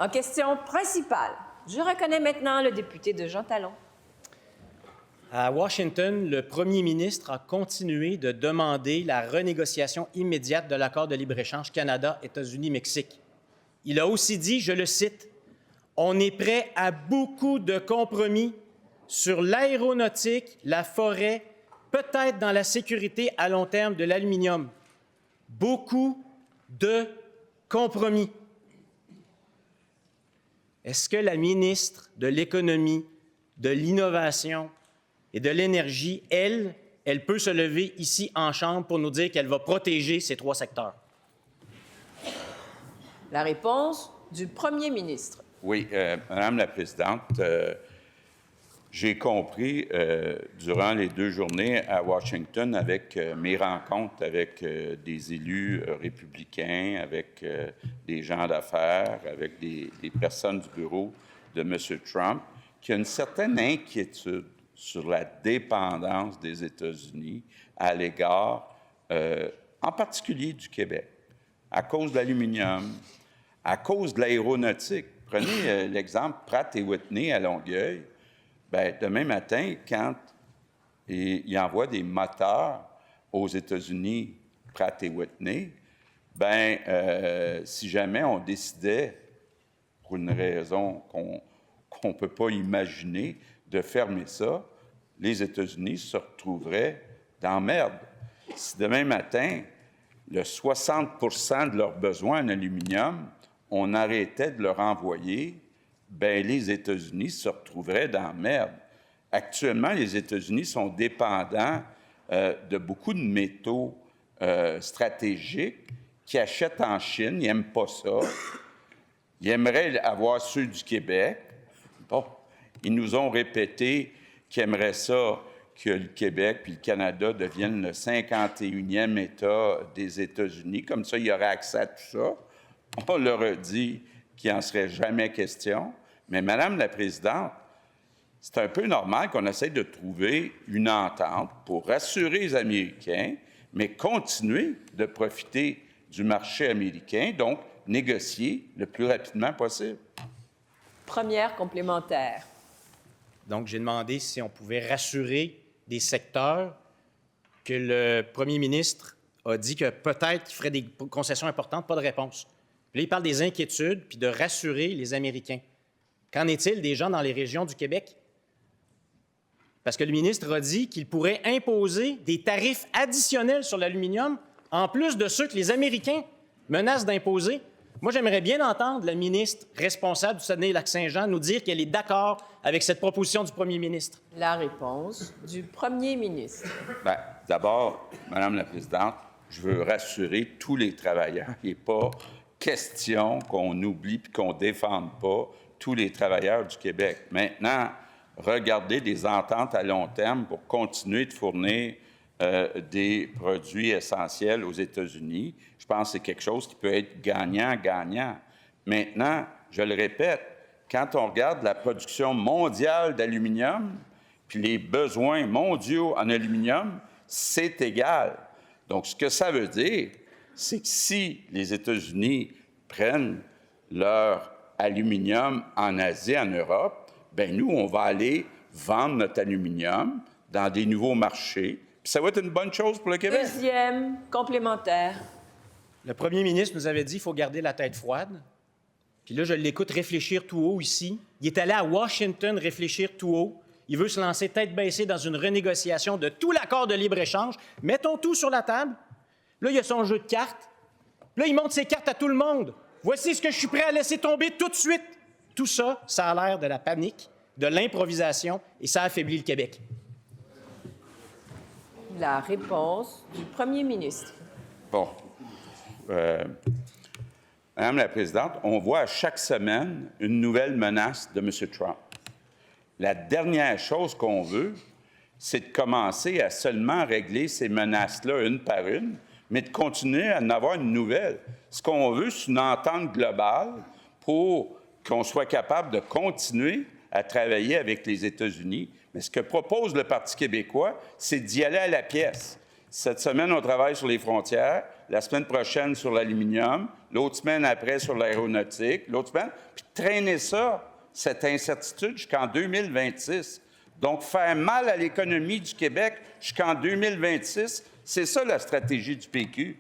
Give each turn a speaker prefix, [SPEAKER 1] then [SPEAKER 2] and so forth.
[SPEAKER 1] En question principale, je reconnais maintenant le député de Jean Talon.
[SPEAKER 2] À Washington, le premier ministre a continué de demander la renégociation immédiate de l'accord de libre-échange Canada-États-Unis-Mexique. Il a aussi dit, je le cite, « On est prêt à beaucoup de compromis sur l'aéronautique, la forêt, peut-être dans la sécurité à long terme de l'aluminium. Beaucoup de compromis. » Est-ce que la ministre de l'Économie, de l'Innovation et de l'Énergie, elle peut se lever ici en Chambre pour nous dire qu'elle va protéger ces trois secteurs?
[SPEAKER 1] La réponse du premier ministre.
[SPEAKER 3] Oui, Madame la Présidente, j'ai compris durant les 2 journées à Washington avec mes rencontres avec des élus républicains, avec des gens d'affaires, avec des personnes du bureau de M. Trump, qu'il y a une certaine inquiétude sur la dépendance des États-Unis à l'égard, en particulier du Québec, à cause de l'aluminium, à cause de l'aéronautique. Prenez l'exemple Pratt & Whitney à Longueuil. Bien, demain matin, quand ils envoient des moteurs aux États-Unis, Pratt & Whitney, bien, si jamais on décidait, pour une raison qu'on ne peut pas imaginer, de fermer ça, les États-Unis se retrouveraient dans la merde. Si demain matin, le 60 de leurs besoins en aluminium, on arrêtait de leur envoyer, bien, les États-Unis se retrouveraient dans la merde. Actuellement, les États-Unis sont dépendants de beaucoup de métaux stratégiques qu'ils achètent en Chine. Ils n'aiment pas ça. Ils aimeraient avoir ceux du Québec. Bon, ils nous ont répété qu'ils aimeraient ça, que le Québec puis le Canada deviennent le 51e État des États-Unis. Comme ça, il y aurait accès à tout ça. On leur a dit qu'il n'en serait jamais question. Mais, Madame la Présidente, c'est un peu normal qu'on essaye de trouver une entente pour rassurer les Américains, mais continuer de profiter du marché américain, donc négocier le plus rapidement possible.
[SPEAKER 1] Première complémentaire.
[SPEAKER 2] Donc, j'ai demandé si on pouvait rassurer des secteurs que le premier ministre a dit que peut-être qu'il ferait des concessions importantes, pas de réponse. Puis là, il parle des inquiétudes puis de rassurer les Américains. Qu'en est-il des gens dans les régions du Québec? Parce que le ministre a dit qu'il pourrait imposer des tarifs additionnels sur l'aluminium, en plus de ceux que les Américains menacent d'imposer. Moi, j'aimerais bien entendre la ministre responsable du Saguenay-Lac-Saint-Jean nous dire qu'elle est d'accord avec cette proposition du premier ministre.
[SPEAKER 1] La réponse du premier ministre.
[SPEAKER 3] Bien, d'abord, Madame la Présidente, je veux rassurer tous les travailleurs. Il n'est pas question qu'on oublie et qu'on ne défende pas tous les travailleurs du Québec. Maintenant, regarder des ententes à long terme pour continuer de fournir des produits essentiels aux États-Unis, je pense que c'est quelque chose qui peut être gagnant-gagnant. Maintenant, je le répète, quand on regarde la production mondiale d'aluminium, puis les besoins mondiaux en aluminium, c'est égal. Donc, ce que ça veut dire, c'est que si les États-Unis prennent leur aluminium en Asie, en Europe, bien, nous, on va aller vendre notre aluminium dans des nouveaux marchés. Puis ça va être une bonne chose pour le Québec.
[SPEAKER 1] Deuxième complémentaire.
[SPEAKER 2] Le premier ministre nous avait dit qu'il faut garder la tête froide. Puis là, je l'écoute réfléchir tout haut ici. Il est allé à Washington réfléchir tout haut. Il veut se lancer tête baissée dans une renégociation de tout l'accord de libre-échange. Mettons tout sur la table. Là, il y a son jeu de cartes. Là, il montre ses cartes à tout le monde. Voici ce que je suis prêt à laisser tomber tout de suite. Tout ça, ça a l'air de la panique, de l'improvisation, et ça affaiblit le Québec.
[SPEAKER 1] La réponse du premier ministre.
[SPEAKER 3] Bon. Madame la Présidente, on voit à chaque semaine une nouvelle menace de M. Trump. La dernière chose qu'on veut, c'est de commencer à seulement régler ces menaces-là une par une, mais de continuer à en avoir une nouvelle. Ce qu'on veut, c'est une entente globale pour qu'on soit capable de continuer à travailler avec les États-Unis. Mais ce que propose le Parti québécois, c'est d'y aller à la pièce. Cette semaine, on travaille sur les frontières. La semaine prochaine, sur l'aluminium. L'autre semaine après, sur l'aéronautique. L'autre semaine. Puis traîner ça, cette incertitude, jusqu'en 2026. Donc, faire mal à l'économie du Québec jusqu'en 2026, c'est ça la stratégie du PQ.